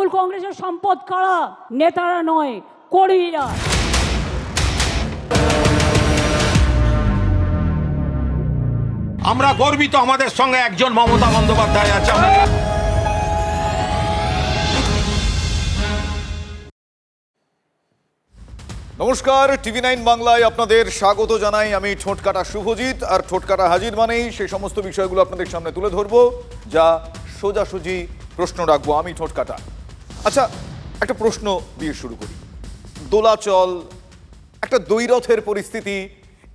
তৃণমূল কংগ্রেসের সম্পদ কারা? নেতারা নয়, কর্মীরা। আমরা গর্বিত, আমাদের সঙ্গে একজন মমতা বন্দ্যোপাধ্যায় আছে। নমস্কার, টিভি9 বাংলায় আপনাদের স্বাগত জানাই। আমি ঠোঁটকাটা শুভজিৎ, আর ঠোঁটকাটা হাজির মানেই সেই সমস্ত বিষয়গুলো আপনাদের সামনে তুলে ধরবো যা সোজাসুজি প্রশ্ন রাখবো আমি ঠোঁটকাটা। আচ্ছা, একটা প্রশ্ন দিয়ে শুরু করি। দোলাচল, একটা দ্বৈরথের পরিস্থিতি,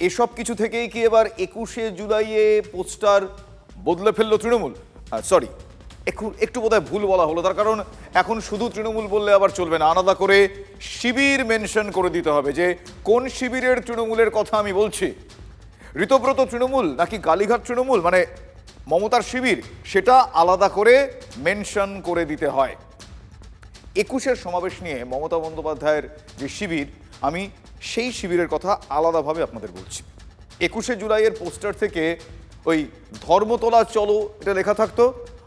এসব কিছু থেকেই কি এবার 21শে জুলাইয়ে পোস্টার বদলে ফেললো তৃণমূল? সরি, একটু বোধহয় ভুল বলা হলো, তার কারণ এখন শুধু তৃণমূল বললে আবার চলবে না, আলাদা করে শিবির মেনশন করে দিতে হবে যে কোন শিবিরের তৃণমূলের কথা আমি বলছি। ঋতব্রত তৃণমূল নাকি কালীঘাট তৃণমূল, মানে মমতার শিবির, সেটা আলাদা করে মেনশন করে দিতে হয়। 21শের সমাবেশ নিয়ে মমতা বন্দ্যোপাধ্যায়ের যে শিবির, আমি সেই শিবিরের কথা আলাদাভাবে আপনাদের বলছি। 21শে জুলাইয়ের পোস্টার থেকে ওই ধর্মতলা চলো এটা লেখা থাকতো,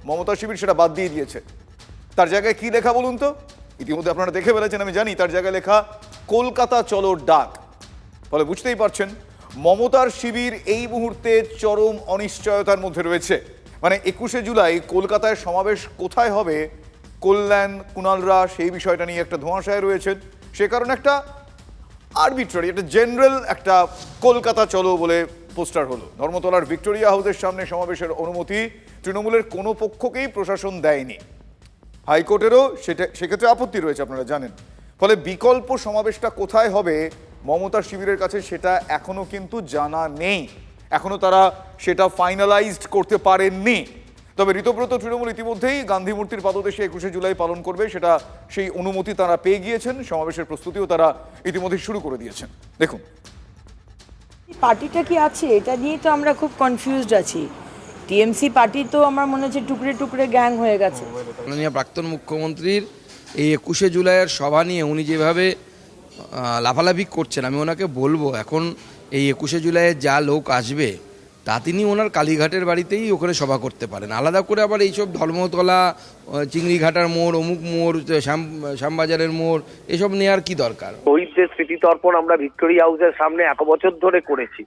মমতা শিবির সেটা বাদ দিয়ে দিয়েছে। তার জায়গায় কি লেখা বলুন তো? ইতিমধ্যে আপনারা দেখে ফেলেছেন আমি জানি। তার জায়গায় লেখা কলকাতা চলো ডাক। ফলে বুঝতেই পারছেন মমতার শিবির এই মুহূর্তে চরম অনিশ্চয়তার মধ্যে রয়েছে। মানে 21শে জুলাই কলকাতায় সমাবেশ কোথায় হবে, কল্যাণ কুণালরা সেই বিষয়টা নিয়ে একটা ধোঁয়াশায় রয়েছেন। সে কারণে একটা আরবিট্রারি, একটা জেনারেল একটা কলকাতা চলো বলে পোস্টার হলো। ধর্মতলার ভিক্টোরিয়া হাউসের সামনে সমাবেশের অনুমতি তৃণমূলের কোনো পক্ষকেই প্রশাসন দেয়নি। হাইকোর্টেরও সেক্ষেত্রে আপত্তি রয়েছে, আপনারা জানেন। ফলে বিকল্প সমাবেশটা কোথায় হবে মমতার শিবিরের কাছে সেটা এখনো কিন্তু জানা নেই, এখনো তারা সেটা ফাইনালাইজড করতে পারেননি। তবে ঋতব্রত তৃণমূল ইতিমধ্যেই গান্ধী মূর্তির পাদদেশে 21শে জুলাই পালন করবে, সেটা সেই অনুমতি তারা পেয়ে গিয়েছেন। সমাবেশের প্রস্তুতিও তারা ইতিমধ্যে শুরু করে দিয়েছেন। দেখুন, পার্টিটা কি আছে এটা নিয়ে তো আমরা খুব কনফিউজড আছি। টিএমসি পার্টি তো আমার মনে হচ্ছে টুকরে টুকরে গ্যাং হয়ে গেছে। মাননীয় প্রাক্তন মুখ্যমন্ত্রীর এই 21শে জুলাইয়ের সভা নিয়ে উনি যেভাবে লাফালাফি করছেন, আমি ওনাকে বলবো এখন এই 21শে জুলাইয়ের যা লোক আসবে তা তিনি ওনার কালীঘাটের বাড়িতেই ওখানে সভা করতে পারেন। আলাদা করে আবার এইসব ধর্মতলা, চিংড়িঘাটার মোড়, অমুক মোড়, শ্যামবাজারের মোড়, এসব নেওয়ার কি দরকার? শহীদদের স্মৃতিতর্পণ আমরা ভিক্টোরিয়া হাউসের সামনে 1 বছর ধরে করেছি।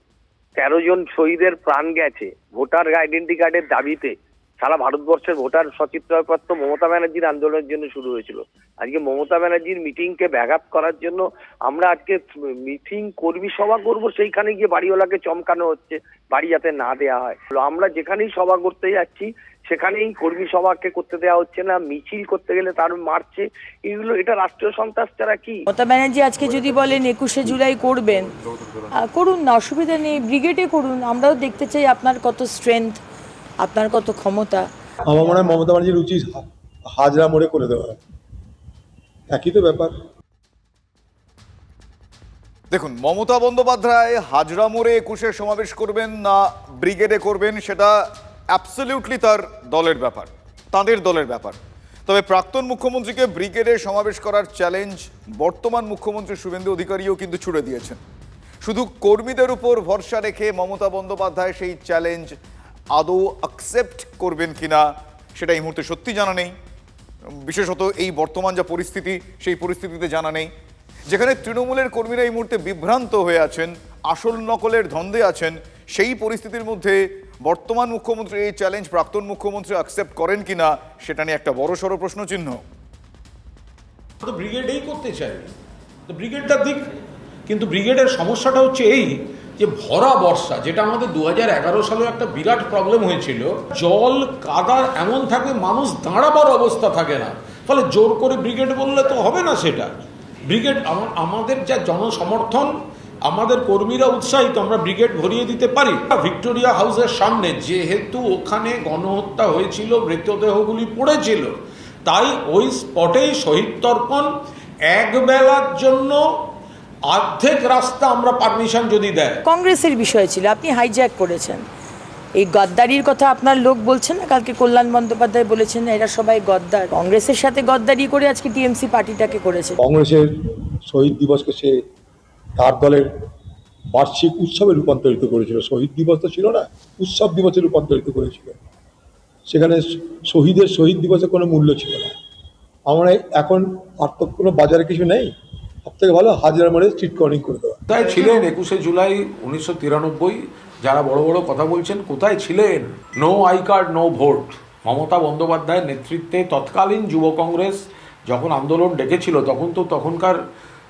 13 জন শহীদের প্রাণ গেছে ভোটার আইডেন্টি কার্ডের দাবিতে। সারা ভারতবর্ষের ভোটার সচিত্রপত্র মমতা ব্যানার্জির আন্দোলনের জন্য শুরু হয়েছিল। আজকে মমতা ব্যানার্জির মিটিংকে ব্যাঘাত করার জন্য আমরা আজকে মিটিং কর্মী সভা করব, সেইখানে গিয়ে বাড়িওয়ালাকে চমকানো হচ্ছে বাড়ি যাতে না দেওয়া হয়। আমরা যেখানেই সভা করতে যাচ্ছি সেখানেই কর্মী সভাকে করতে দেওয়া হচ্ছে না, মিছিল করতে গেলে তার মারছে। এগুলো এটা রাষ্ট্রীয় সন্ত্রাস ছাড়া কি? মমতা ব্যানার্জি আজকে যদি বলেন 21শে জুলাই করবেন, করুন না, অসুবিধা নেই, ব্রিগেডে করুন। আমরাও দেখতে চাই আপনার কত স্ট্রেংথ, আপনার কত ক্ষমতা। আমার মনে হয় মমতা ব্যানার্জির উচিত হাজরা মোড়ে করে দেওয়া, একই তো ব্যাপার। দেখুন, মমতা বন্দ্যোপাধ্যায় হাজরা মোড়ে 21শে সমাবেশ করবেন না ব্রিগেডে করবেন সেটা অ্যাবসলিউটলি তার দলের ব্যাপার, তাদের দলের ব্যাপার। তবে প্রাক্তন মুখ্যমন্ত্রীকে ব্রিগেডে সমাবেশ করার চ্যালেঞ্জ বর্তমান মুখ্যমন্ত্রী শুভেন্দু অধিকারীও কিন্তু ছুড়ে দিয়েছেন। শুধু কর্মীদের উপর ভরসা রেখে মমতা বন্দ্যোপাধ্যায় সেই চ্যালেঞ্জ আদৌ অ্যাকসেপ্ট করবেন কিনা সেটা এই মুহূর্তে সত্যি জানা নেই। বিশেষত এই বর্তমান যা পরিস্থিতি, সেই পরিস্থিতিতে জানা নেই। যেখানে তৃণমূলের কর্মীরা এই মুহূর্তে বিভ্রান্ত হয়ে আছেন, আসল নকলের ধন্দে আছেন, সেই পরিস্থিতির মধ্যে বর্তমান মুখ্যমন্ত্রী এই চ্যালেঞ্জ প্রাক্তন মুখ্যমন্ত্রী অ্যাকসেপ্ট করেন কিনা সেটা নিয়ে একটা বড়সড় প্রশ্নচিহ্ন। তো ব্রিগেডেই করতে চাই, তো ব্রিগেডটা দিক। কিন্তু ব্রিগেডের সমস্যাটা হচ্ছে এই যে ভরা বর্ষা, যেটা আমাদের 2011 সালে একটা বিরাট প্রবলেম হয়েছিল। জল কাদার এমন থাকে মানুষ দাঁড়াবার অবস্থা থাকে না। ফলে জোর করে ব্রিগেড বললে তো হবে না। সেটা ব্রিগেড আমাদের যা জনসমর্থন, আমাদের কর্মীরা উৎসাহিত, আমরা ব্রিগেড ভরিয়ে দিতে পারি। ভিক্টোরিয়া হাউসের সামনে যেহেতু ওখানে গণহত্যা হয়েছিল, মৃতদেহগুলি পড়েছিল, তাই ওই স্পটেই শহীদ তর্পণ এক বেলার জন্য অর্ধেক রাস্তা আমরা পারমিশন যদি দেয়। কংগ্রেসের বিষয় ছিল, আপনি হাইজ্যাক করেছেন। এই গদ্দারির কথা আপনার লোক বলছেন না, কালকে কল্যাণ বন্দ্যোপাধ্যায় বলেছেন এরা সবাই গদ্দার। কংগ্রেসের সাথে গদ্দারি করে আজকে টিএমসি পার্টিটাকে করেছে। কংগ্রেসের শহীদ দিবসকে সে তার দলের বার্ষিক উৎসবে রূপান্তরিত করেছিল। শহীদ দিবস তো ছিল না, উৎসব দিবসে রূপান্তরিত করেছিল। সেখানে শহীদ দিবসে কোনো মূল্য ছিল না। আমরা এখন আর তো কোনো বাজারে কিছু নেই, সব থেকে ভালো হাজার মানে স্ট্রিট কর্নিং করে দেওয়া। কোথায় ছিলেন 21শে জুলাই 1993 যারা বড় বড় কথা বলছেন, কোথায় ছিলেন? No I card no vote. Mamata বন্দ্যোপাধ্যায়ের নেতৃত্বে তৎকালীন যুব কংগ্রেস যখন আন্দোলন ডেকেছিল, তখন তো তখনকার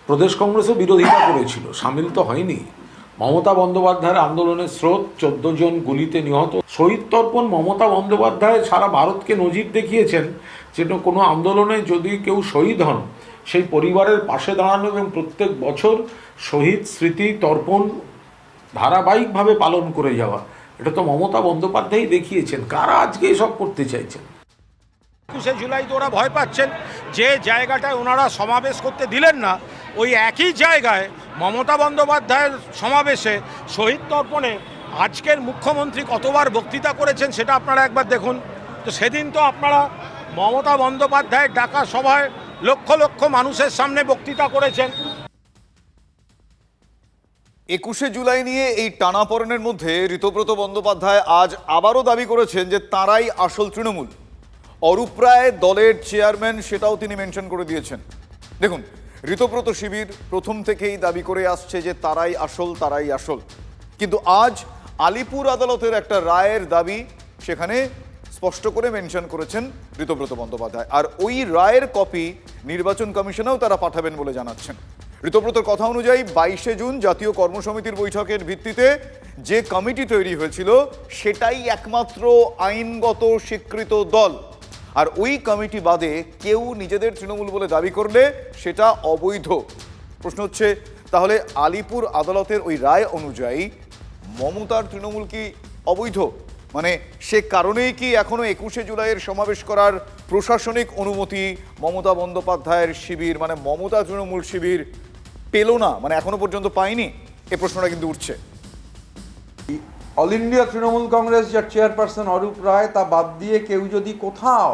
প্রদেশ কংগ্রেসও বিরোধিতা করেছিল, সামিল তো হয়নি। মমতা বন্দ্যোপাধ্যায়ের আন্দোলনের স্রোত, 14 জন গুলিতে নিহত। শহীদ তর্পণ মমতা বন্দ্যোপাধ্যায় সারা ভারতকে নজির দেখিয়েছেন যে কোনো আন্দোলনে যদি কেউ শহীদ হন, সেই পরিবারের পাশে দাঁড়ানো এবং প্রত্যেক বছর শহীদ স্মৃতি তর্পণ ধারাবাহিকভাবে পালন করে যাওয়া, এটা তো মমতা বন্দ্যোপাধ্যায় দেখিয়েছেন। কারা আজকে এসব করতে চাইছেন? 21শে জুলাই তো ওরা ভয় পাচ্ছেন, যে জায়গাটায় ওনারা সমাবেশ করতে দিলেন না, ওই একই জায়গায় মমতা বন্দ্যোপাধ্যায়ের সমাবেশে শহীদ তর্পণে আজকের মুখ্যমন্ত্রী কতবার বক্তৃতা করেছেন সেটা আপনারা একবার দেখুন। তো সেদিন তো আপনারা মমতা বন্দ্যোপাধ্যায়ের ডাকা সভায় লক্ষ লক্ষ মানুষের সামনে বক্তৃতা করেছেন। 21শে জুলাই নিয়ে এই টানাপোড়েনের মধ্যে ঋতব্রত বন্দ্যোপাধ্যায় আজ আবারও দাবি করেছেন যে তারাই আসল তৃণমূল। অরূপ রায় দলের চেয়ারম্যান, সেটাও তিনি মেনশন করে দিয়েছেন। দেখুন, ঋতব্রত শিবির প্রথম থেকেই দাবি করে আসছে যে তারাই আসল। কিন্তু আজ আলিপুর আদালতের একটা রায়ের দাবি সেখানে স্পষ্ট করে মেনশন করেছেন ঋতব্রত বন্দ্যোপাধ্যায়, আর ওই রায়ের কপি নির্বাচন কমিশনেও তারা পাঠাবেন বলে জানাচ্ছেন। ঋতব্রতর কথা অনুযায়ী 22শে জুন জাতীয় কর্মসমিতির বৈঠকের ভিত্তিতে যে কমিটি তৈরি হয়েছিল সেটাই একমাত্র আইনগত স্বীকৃত দল, আর ওই কমিটি বাদে কেউ নিজেদের তৃণমূল বলে দাবি করলে সেটা অবৈধ। প্রশ্ন হচ্ছে, তাহলে আলিপুর আদালতের ওই রায় অনুযায়ী মমতার তৃণমূল কি অবৈধ? মানে সে কারণেই কি এখনো 21শে জুলাইয়ের সমাবেশ করার প্রশাসনিক অনুমতি মমতা বন্দ্যোপাধ্যায়ের শিবির, মানে মমতা তৃণমূল শিবির পেল না, মানে এখনো পর্যন্ত পায়নি? এই প্রশ্নটা কিন্তু উঠছে। অল ইন্ডিয়া তৃণমূল কংগ্রেস যার চেয়ারপারসন অরূপ রায়, তা বাদ দিয়ে কেউ যদি কোথাও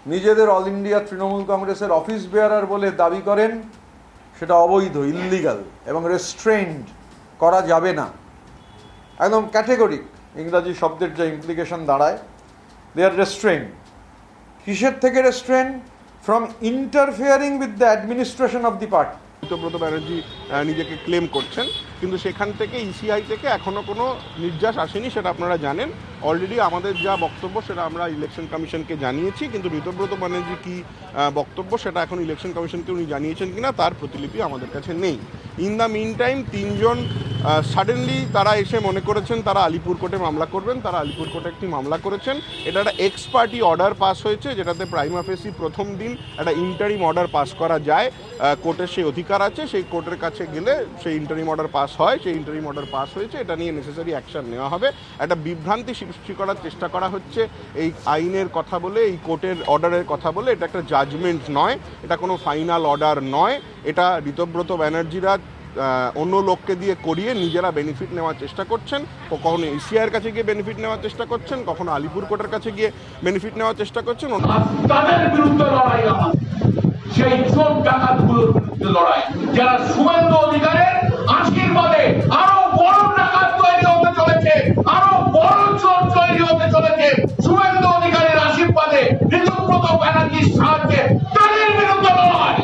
নিজেদের অল ইন্ডিয়া তৃণমূল কংগ্রেসের অফিস বেয়ারার বলে দাবি করেন, সেটা অবৈধ, ইল্লিগাল এবং রেস্ট্রেন্ড করা যাবে না। একদম ক্যাটেগরিক ইংরাজি শব্দের যে ইমপ্লিকেশন দাঁড়ায়, দে আর রেস্ট্রেন্ড। কিসের থেকে রেস্ট্রেন্ড? From interfering with the administration of the party. Ritabrata Banerjee নিজেকে ক্লেম করছেন, কিন্তু সেখান থেকে ইসিআই থেকে এখনো কোনো নির্যাস আসেনি, সেটা আপনারা জানেন। অলরেডি আমাদের যা বক্তব্য সেটা আমরা ইলেকশন কমিশনকে জানিয়েছি, কিন্তু ঋতব্রত ব্যানার্জি কি বক্তব্য সেটা এখন ইলেকশন কমিশনকে উনি জানিয়েছেন কিনা তার প্রতিলিপি আমাদের কাছে নেই। ইন দ্য মিন টাইম 3 জন সাডেনলি তারা এসে মনে করেছেন তারা আলিপুর কোর্টে মামলা করবেন, তারা আলিপুর কোর্টে একটি মামলা করেছেন। এটা একটা এক্স পার্টি অর্ডার পাস হয়েছে, যেটাতে প্রাইমা ফেসি প্রথম দিন একটা ইন্টারিম অর্ডার পাস করা যায়। কোর্টের সেই অধিকার আছে, সেই কোর্টের কাছে গেলে সেই ইন্টারিম অর্ডার পাস হয়, সেই ইন্টারিম অর্ডার পাস হয়েছে, এটা নিয়ে নেসেসারি অ্যাকশন নেওয়া হবে। একটা বিভ্রান্তি সৃষ্টি করার চেষ্টা করা হচ্ছে এই আইনের কথা বলে, এই কোর্টের অর্ডারের কথা বলে। এটা একটা জাজমেন্ট নয়, এটা কোনো ফাইনাল অর্ডার নয়। এটা ঋতব্রত ব্যানার্জিরা অন্য লোককে দিয়ে করিয়ে নিজেরা বেনিফিট নেওয়ার চেষ্টা করছেন। কখনো ইসিআইয়ের কাছে গিয়ে বেনিফিট নেওয়ার চেষ্টা করছেন, কখনো আলিপুর কোর্টের কাছে গিয়ে বেনিফিট নেওয়ার চেষ্টা করছেন। তাদের বিরুদ্ধে লড়াই আমার, সেই চোর ডাকাতগুলোর বিরুদ্ধে লড়াই, যারা শুভেন্দু অধিকারের আশীর্বাদে আরো বড় ডাকাত তৈরি হতে চলেছে, আরো বড় চোর তৈরি হতে চলেছে। শুভেন্দু অধিকারের আশীর্বাদে, ঋতব্রত ব্যানার্জির সাহায্যে তাদের বিরুদ্ধে লড়াই।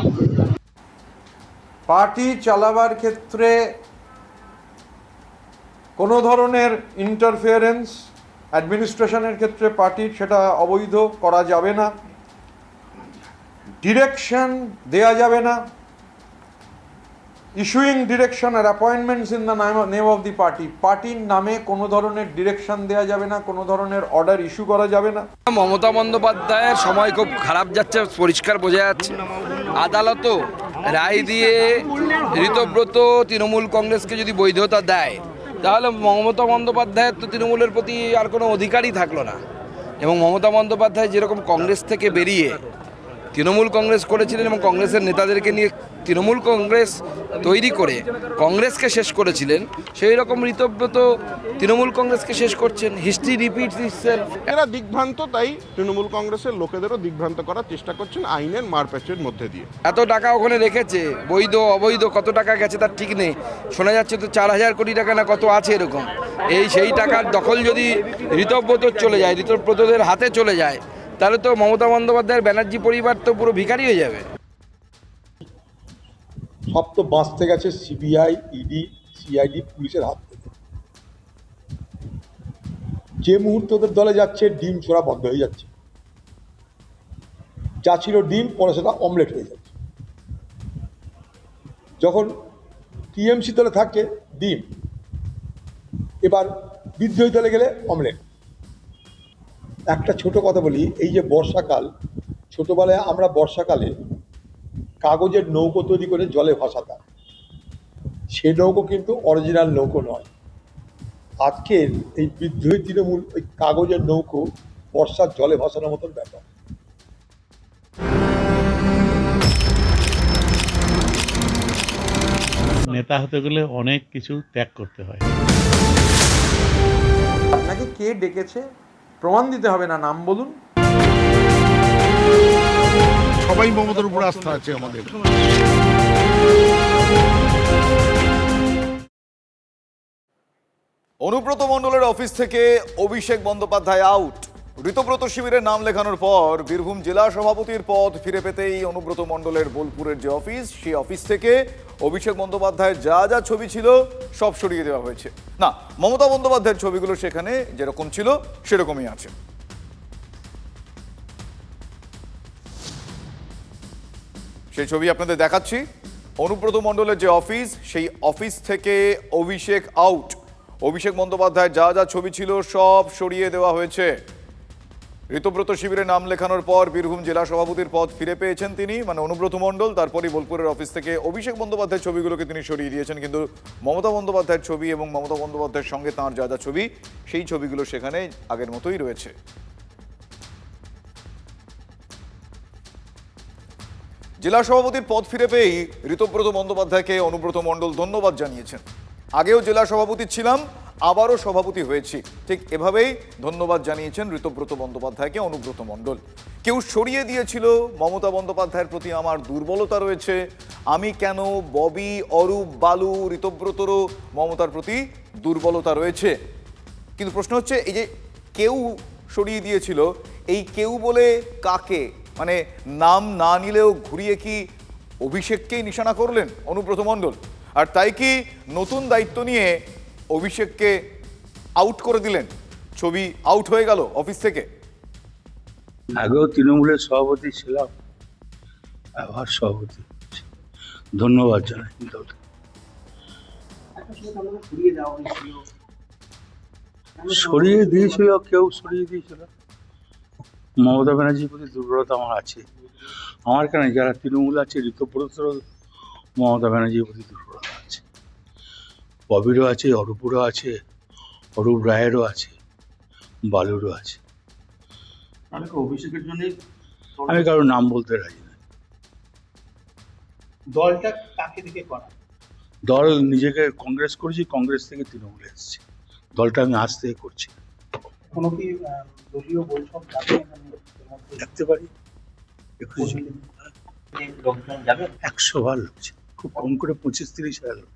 পার্টি চালাবার ক্ষেত্রে কোনো ধরনের ইন্টারফিয়ারেন্স অ্যাডমিনিস্ট্রেশনের ক্ষেত্রে পার্টির, সেটা অবৈধ, করা যাবে না। ডিরেকশন দেয়া যাবে না। ইস্যুইং ডিরেকশন আর appointments in the name of the party, পার্টির নামে কোনো ধরনের ডিরেকশন দেওয়া যাবে না, কোনো ধরনের অর্ডার ইস্যু করা যাবে না। মমতা বন্দ্যোপাধ্যায়ের সময় খুব খারাপ যাচ্ছে, পরিষ্কার বোঝা যাচ্ছে। আদালতও রায় দিয়ে ঋতব্রত তৃণমূল কংগ্রেসকে যদি বৈধতা দেয়, তাহলে মমতা বন্দ্যোপাধ্যায়ের তো তৃণমূলের প্রতি আর কোনো অধিকারই থাকলো না। এবং মমতা বন্দ্যোপাধ্যায় যেরকম কংগ্রেস থেকে বেরিয়ে তৃণমূল কংগ্রেস করেছিলেন এবং কংগ্রেসের নেতাদেরকে নিয়ে তৃণমূল কংগ্রেস তৈরি করে কংগ্রেসকে শেষ করেছিলেন, সেই রকম ঋতব্রত তৃণমূল কংগ্রেসকে শেষ করছেন। History repeats itself. এরা দিগ্ভ্রান্ত, তাই তৃণমূল কংগ্রেসের লোকেদেরও দিগ্ভ্রান্ত করার চেষ্টা করছেন আইনের মারপ্যাচের মধ্যে দিয়ে। এত টাকা ওখানে রেখেছে, বৈধ অবৈধ কত টাকা গেছে তার ঠিক নেই। শোনা যাচ্ছে তো 4000 কোটি টাকা না কত আছে এরকম। সেই টাকার দখল যদি ঋতব্রত চলে যায়, ঋতব্রতদের হাতে চলে যায়, তাহলে তো মমতা বন্দ্যোপাধ্যায়ের ব্যানার্জি পরিবার তো পুরো ভিখারি হয়ে যাবে। সব তো বাঁচতে গেছে সিবিআই, ইডি, সিআইডি, পুলিশের হাত থেকে। যে মুহূর্তে ওদের দলে যাচ্ছে ডিম ছোড়া বন্ধ হয়ে যাচ্ছে, যা ছিল ডিম পরে সেটা অমলেট হয়ে যাচ্ছে। যখন টিএমসি দলে থাকে ডিম, এবার বিদ্রোহী দলে গেলে অমলেট। একটা ছোট কথা বলি, এই যে বর্ষাকাল, ছোটবেলায় আমরা বর্ষাকালে কাগজের নৌকো তৈরি করে জলে ভাসাতাম, সে নৌকো কিন্তু অরিজিনাল নৌকো নয়। আজকের এই বিদ্রোহী তৃণমূল ওই কাগজের নৌকো বর্ষার জলে ভাসানোর মতন ব্যাপার। নেতা হতে গেলে অনেক কিছু ত্যাগ করতে হয়। আপনাকে কে ডেকেছে প্রমাণ দিতে হবে না, নাম বলুন। সবাই মমতার উপর আস্থা আছে আমাদের। অনুব্রত মণ্ডলের অফিস থেকে অভিষেক বন্দ্যোপাধ্যায় আউট। ঋতব্রত শিবিরের নাম লেখানোর পর বীরভূম জেলা সভাপতির পদ ফিরে পেতেই অনুব্রত মণ্ডলের বোলপুরের যে অফিস, সেই অফিস থেকে অভিষেক বন্দ্যোপাধ্যায়ের যা যা ছবি ছিল সব সরিয়ে দেওয়া হয়েছে। না, মমতা বন্দ্যোপাধ্যায়ের ছবিগুলো সেখানে যেরকম ছিল সেরকমই আছে। সেই ছবি আপনাদের দেখাচ্ছি। অনুব্রত মণ্ডলের যে অফিস, সেই অফিস থেকে অভিষেক আউট। অভিষেক বন্দ্যোপাধ্যায়ের যা যা ছবি ছিল সব সরিয়ে দেওয়া হয়েছে। ঋতব্রত শিবিরের নাম লেখানোর পর বীরভূম জেলা সভাপতির পদ ফিরে পেয়েছেন তিনি, মানে অনুব্রত মণ্ডল। তারপরই বোলপুরের অফিস থেকে অভিষেক বন্দ্যোপাধ্যায়ের ছবিগুলোকে তিনি সরিয়ে দিয়েছেন, কিন্তু মমতা বন্দ্যোপাধ্যায়ের ছবি এবং মমতা বন্দ্যোপাধ্যায়ের সঙ্গে তাঁর যা যা ছবি, সেই ছবিগুলো সেখানে আগের মতোই রয়েছে। জেলা সভাপতির পদ ফিরে পেয়েই ঋতব্রত বন্দ্যোপাধ্যায়কে অনুব্রত মণ্ডল ধন্যবাদ জানিয়েছেন। আগেও জেলা সভাপতি ছিলাম, আবারও সভাপতি হয়েছি, ঠিক এভাবেই ধন্যবাদ জানিয়েছেন ঋতব্রত বন্দ্যোপাধ্যায়কে অনুব্রত মণ্ডল। কেউ সরিয়ে দিয়েছিল মমতা বন্দ্যোপাধ্যায়ের প্রতি আমার দুর্বলতা রয়েছে, আমি কেন, ববি, অরূপ, বালু, ঋতব্রতরও মমতার প্রতি দুর্বলতা রয়েছে। কিন্তু প্রশ্ন হচ্ছে, এই যে কেউ সরিয়ে দিয়েছিল, এই কেউ বলে কাকে? মানে নাম না নিলেও ঘুরিয়ে কি অভিষেককেই নিশানা করলেন অনুব্রত মণ্ডল? আর তাই কি নতুন দায়িত্ব নিয়ে অভিষেককে আউট করে দিলেন? ছবি আউট হয়ে গেল অফিস থেকে। আগেও তৃণমূলের সভাপতি ছিলাম, আবার সভাপতি। ধন্যবাদ জানাই। সরিয়ে দিয়েছিল, কেউ সরিয়ে দিয়েছিল। মমতা ব্যানার্জির প্রতি দুর্বলতা আমার আছে। আমার কেন, যারা তৃণমূল আছে, ঋতব্রতরও মমতা ব্যানার্জির প্রতি দুর্বলতা আছে, ববিরও আছে, অরূপেরও আছে, অরূপ রায়েরও আছে, বালুরও আছে। অভিষেকের জন্য আমি কারোর নাম বলতে রাজি না। দলটা কাকে দিকে করা? দল নিজেকে কংগ্রেস করেছি, কংগ্রেস থেকে তৃণমূলে এসেছি। দলটা আমি আজ থেকে করছি। কোনো কি দলীয় বৈঠক যাবে? দেখতে পারি। লোকজন যাবে? 100 বার লোক, খুব কম করে 25-30 হাজার লোক।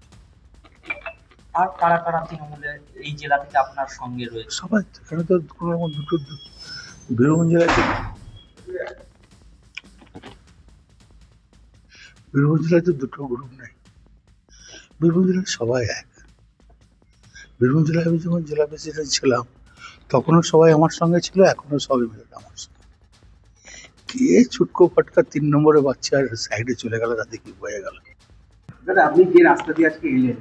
আর কারা কারা তৃণমূলের এই জেলা থেকে আপনার সঙ্গে রয়েছে? সবাই। এখানে তো কোনো রকম দুটো বীরভূম জেলায়, বীরভূম জেলায় তো দুটো গ্রুপ নাই। বীরভূম জেলায় সবাই এক। বীরভূম জেলায় আমি যখন জেলা প্রেসিডেন্ট ছিলাম তখনও সবাই আমার সঙ্গে ছিল, এখনো সবাই মিলে আমার সঙ্গে। কে ছুটকো ফাটকা 3 নম্বরে বাচ্চা আর সাইডে চলে গেল, তাতে কি হয়ে গেল? দাদা, আপনি যে রাস্তা দিয়ে আজকে এলেন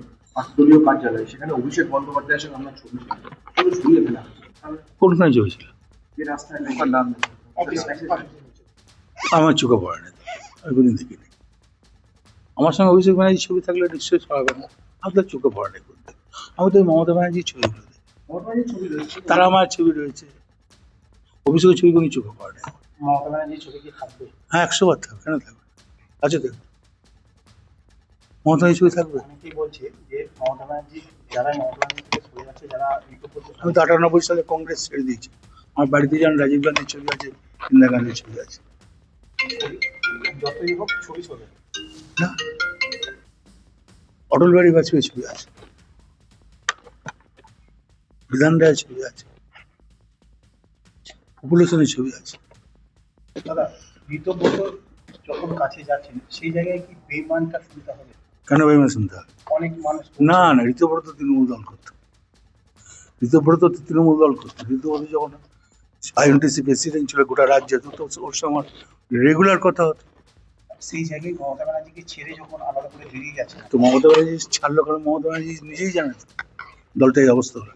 দলীয় কার্যালয়ে, সেখানে অভিষেক বন্দ্যোপাধ্যায়ের সঙ্গে আমরা ছবি ঝুলিয়ে ফেলা। কোনখানে ছবি ছিল? যে রাস্তায় নাম অফিস আমার চোখে পড়ে না, আমি কোনদিন দেখিনি। আমার সঙ্গে অভিষেক ব্যানার্জির ছবি থাকলে নিশ্চয়ই ছড়াবে না, আপনার চোখে পড়ে না। আমি তো মমতা ব্যানার্জির ছবিগুলো দেখি, তারা আমার ছবি রয়েছে, অভিষেকের ছবি কোনো চোখে পড়ে না। মমতা ব্যানার্জির ছবি কি থাকবে? হ্যাঁ, 100 বার থাকবে, কেন থাকবে? আচ্ছা, দেখুন মমতা ব্যানার্জির ছবি থাকবে। অনেকেই বলছে যে মমতা ব্যানার্জি, যারা মমতা ব্যানার্জি থেকে সরে যাচ্ছে, যারা আমি তো 98 সালে কংগ্রেস ছেড়ে দিয়েছি। আমার বাড়িতে যেন রাজীব গান্ধীর ছবি আছে, ইন্দিরা গান্ধীর ছবি আছে। যতই হোক ছবি চলে না, অটল বিহারী বাজপেয়ীর ছবি আছে, বিধান রায়ের ছবি আছে, পপুলেশনের ছবি আছে। দাদা ঋতব্রত যখন কাছে যাচ্ছেন সেই জায়গায় কি বেমানটা শুনতে হবে? কেন বেমান শুনতে হবে? অনেক মানুষ না না, ঋতব্রত তৃণমূল দল করতো। ঋতব্রত তৃণমূল দল করতো। ঋতব্রত যখন আইএনটিসি প্রেসিডেন্ট ছিল গোটা রাজ্যে, তো ওর সঙ্গে আমার রেগুলার কথা হতো। সেই জায়গায় মমতা ব্যানার্জিকে ছেড়ে যখন আলাদা করে বেরিয়ে যাচ্ছে, তো মমতা ব্যানার্জি ছাড়লো কারণ মমতা ব্যানার্জি নিজেই জানে তো দলটা এই অবস্থা হলো।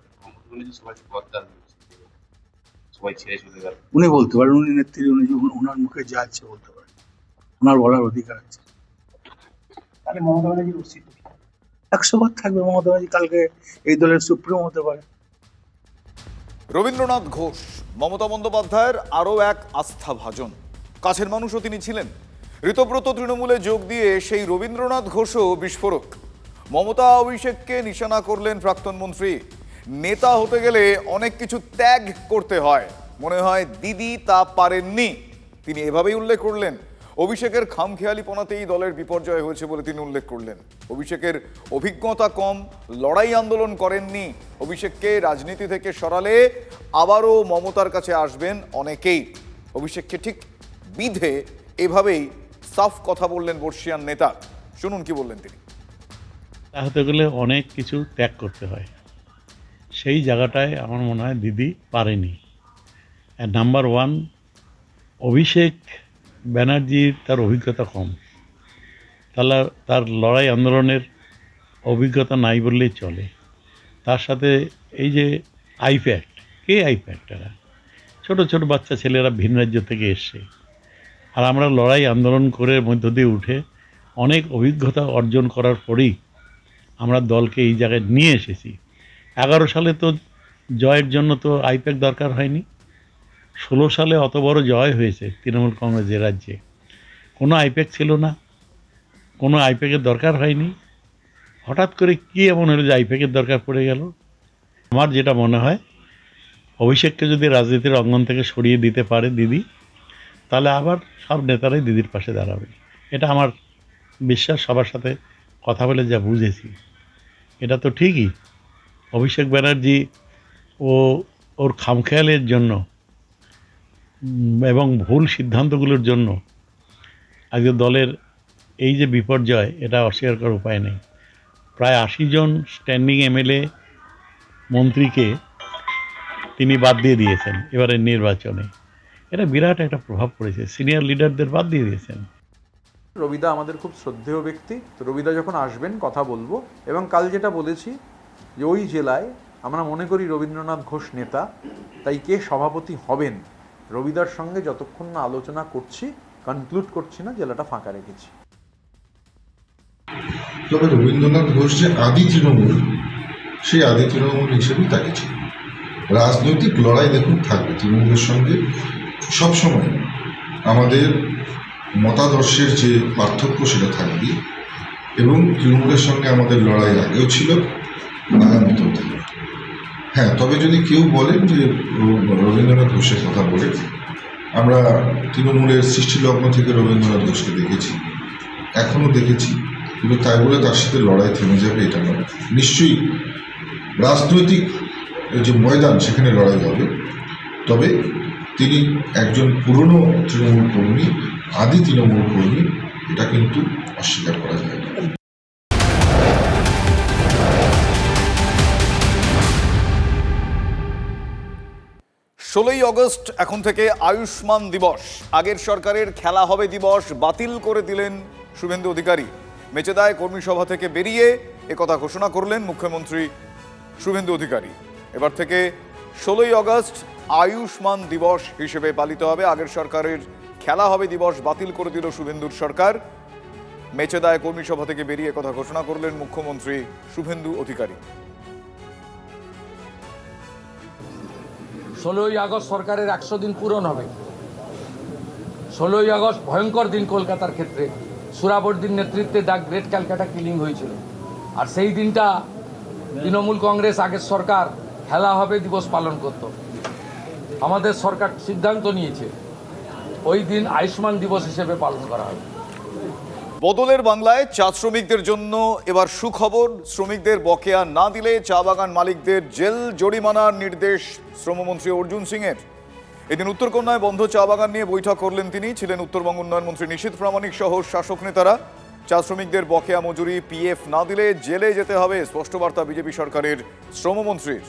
উনি বলতে পারেন, উনি নেত্রী, উনি যখন ওনার মুখে যা আছে বলতে পারেন, ওনার বলার অধিকার আছে। তাহলে মমতা ব্যানার্জির অস্তিত্ব 100 বার থাকবে। মমতা ব্যানার্জি কালকে এই দলের সুপ্রিমো হতে পারে। রবীন্দ্রনাথ ঘোষ মমতা বন্দ্যোপাধ্যায়ের আরও এক আস্থাভাজন, কাছের মানুষও তিনি ছিলেন। ঋতব্রত তৃণমূলে যোগ দিয়ে সেই রবীন্দ্রনাথ ঘোষও বিস্ফোরক। মমতা অভিষেককে নিশানা করলেন প্রাক্তন মন্ত্রী। নেতা হতে গেলে অনেক কিছু ত্যাগ করতে হয়, মনে হয় দিদি তা পারেননি, তিনি এভাবেই উল্লেখ করলেন। অভিষেকের খামখেয়ালিপনাতেই দলের বিপর্যয় হয়েছে বলে তিনি উল্লেখ করলেন। অভিষেকের অভিজ্ঞতা কম, লড়াই আন্দোলন করেননি। অভিষেককে রাজনীতি থেকে সরালে আবারও মমতার কাছে আসবেন অনেকেই। অভিষেককে ঠিক বিধে এভাবেই সাফ কথা বললেন বর্ষিয়ান নেতা। শুনুন কি বললেন তিনি। হতে গেলে অনেক কিছু ত্যাগ করতে হয়, সেই জায়গাটায় আমার মনে হয় দিদি পারেনি। নাম্বার ওয়ান, অভিষেক ব্যানার্জির তার অভিজ্ঞতা কম, তাহলে তার লড়াই আন্দোলনের অভিজ্ঞতা নাই বললেই চলে। তার সাথে এই যে আইপ্যাক্ট, কে আইপ্যাক্টরা ছোটো ছোটো বাচ্চা ছেলেরা ভিন রাজ্য থেকে এসছে, আর আমরা লড়াই আন্দোলন করে মধ্য দিয়ে উঠে অনেক অভিজ্ঞতা অর্জন করার পরেই আমরা দলকে এই জায়গায় নিয়ে এসেছি। 11 সালে তো জয়ের জন্য তো আইপ্যাক দরকার হয়নি। 16 সালে অত বড় জয় হয়েছে তৃণমূল কংগ্রেসের রাজ্যে, কোনো আইপ্যাক ছিল না, কোনো আইপ্যাকের দরকার হয়নি। হঠাৎ করে কী এমন হলো যে আইপ্যাকের দরকার পড়ে গেল? আমার যেটা মনে হয়, অভিষেককে যদি রাজনীতির অঙ্গন থেকে সরিয়ে দিতে পারে দিদি, তাহলে আবার সব নেতারাই দিদির পাশে দাঁড়াবে। এটা আমার বিশ্বাস। সবার সাথে কথা বলে যা বুঝেছি, এটা তো ঠিকই। অভিষেক ব্যানার্জি ওর খামখেয়ালের জন্য এবং ভুল সিদ্ধান্তগুলোর জন্য আজকে দলের এই যে বিপর্যয়, এটা অস্বীকার করার উপায় নেই। প্রায় 80 জন স্ট্যান্ডিং এমএলএ মন্ত্রীকে তিনি বাদ দিয়ে দিয়েছেন এবারের নির্বাচনে। এটা বিরাট একটা প্রভাব পড়েছে, সিনিয়র লিডারদের বাদ দিয়ে দিয়েছেন। রবিদা আমাদের খুব শ্রদ্ধেয় ব্যক্তি, তো রবিদা যখন আসবেন কথা বলবো। এবং কাল যেটা বলেছি যে ওই জেলায় আমরা মনে করি রবীন্দ্রনাথ ঘোষ নেতা, তাই কে সভাপতি হবেন রবিদার সঙ্গে যতক্ষণ না আলোচনা করছি, কনক্লুড করছি না, জেলাটা ফাঁকা রেখেছি। তবে রবীন্দ্রনাথ ঘোষ যে আদি তৃণমূল, সেই আদি তৃণমূল হিসেবেই তাকে ছিল। রাজনৈতিক লড়াই দেখুন থাকবে তৃণমূলের সঙ্গে সবসময়। আমাদের মতাদর্শের যে পার্থক্য সেটা থাকবে, এবং তৃণমূলের সঙ্গে আমাদের লড়াই আগেও ছিল, আগামীতেও থাকবে। হ্যাঁ, তবে যদি কেউ বলেন যে রবীন্দ্রনাথ ঘোষের কথা বলে, আমরা তৃণমূলের সৃষ্টিলগ্ন থেকে রবীন্দ্রনাথ ঘোষকে দেখেছি, এখনও দেখেছি, কিন্তু তাই বলে তার সাথে লড়াই থেমে যাবে এটা নয়। নিশ্চয়ই রাজনৈতিক যে ময়দান সেখানে লড়াই হবে, তবে তিনি একজন পুরনো তৃণমূল কর্মী, আদি তৃণমূল কর্মী, এটা কিন্তু অস্বীকার করা যায় না। 16ই আগস্ট এখন থেকে আয়ুষ্মান দিবস। আগের সরকারের খেলা হবে দিবস বাতিল করে দিলেন শুভেন্দু অধিকারী। মেচেদায় কর্মী সভা থেকে বেরিয়ে একথা ঘোষণা করলেন মুখ্যমন্ত্রী শুভেন্দু অধিকারী। এবার থেকে 16ই আগস্ট আয়ুষ্মান দিবস হিসেবে পালিত হবে। আগের সরকারের খেলা হবে দিবস বাতিল করে দিল শুভেন্দুর সরকার। মেচেদায় কর্মী সভা থেকে বেরিয়ে কথা ঘোষণা করলেন মুখ্যমন্ত্রী শুভেন্দু অধিকারী। 16ই আগস্ট সরকারের 100 দিন পূরণ হবে। 16ই আগস্ট ভয়ঙ্কর দিন কলকাতার ক্ষেত্রে। সুরাবর্দির নেতৃত্বে দ্য গ্রেট ক্যালকাটা কিলিং হয়েছিল, আর সেই দিনটা তৃণমূল কংগ্রেস আগের সরকার খেলা হবে দিবস পালন করত। আমাদের সরকার সিদ্ধান্ত নিয়েছে ওই দিন আয়ুষ্মান দিবস হিসেবে পালন করা হবে। বদলের বাংলায় চা শ্রমিকদের জন্য এবার সুখবর। শ্রমিকদের বকেয়া না দিলে চা বাগান মালিকদের জেল জরিমানার নির্দেশ শ্রমমন্ত্রী অর্জুন সিংয়ের। এদিন উত্তরকন্যায় বন্ধ চা বাগান নিয়ে বৈঠক করলেন তিনি। ছিলেন উত্তরবঙ্গ উন্নয়ন মন্ত্রী নিশীথ প্রামাণিক সহ শাসক নেতারা। চা শ্রমিকদের বকেয়া মজুরি পিএফ না দিলে জেলে যেতে হবে, স্পষ্ট বার্তা বিজেপি সরকারের শ্রমমন্ত্রীর।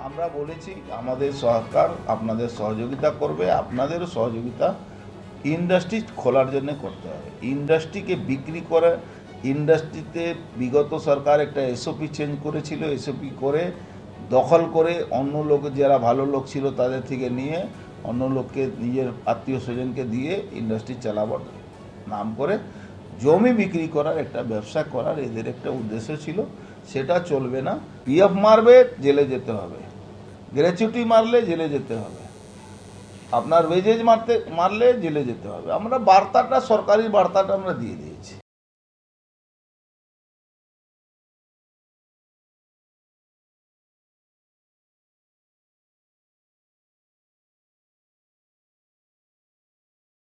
আমরা বলেছি আমাদের সরকার আপনাদের সহযোগিতা করবে, আপনাদেরও সহযোগিতা ইন্ডাস্ট্রি খোলার জন্য করতে হবে। ইন্ডাস্ট্রিকে বিক্রি করে, ইন্ডাস্ট্রিতে বিগত সরকার একটা এসওপি চেঞ্জ করেছিল, এসওপি করে দখল করে অন্য লোক যারা ভালো লোক ছিল তাদের থেকে নিয়ে অন্য লোককে নিজের আত্মীয় স্বজনকে দিয়ে ইন্ডাস্ট্রি চালাবার নাম করে জমি বিক্রি করার একটা ব্যবসা করার এদের একটা উদ্দেশ্য ছিল। সেটা চলবে না। পিএফ মারবে জেলে যেতে হবে, গ্র্যাচুইটি মারলে জেলে যেতে হবে, আপনার ওয়েজেজ মারলে জেলে যেতে হবে। আমরা বার্তাটা, সরকারি বার্তাটা আমরা দিয়ে দিই।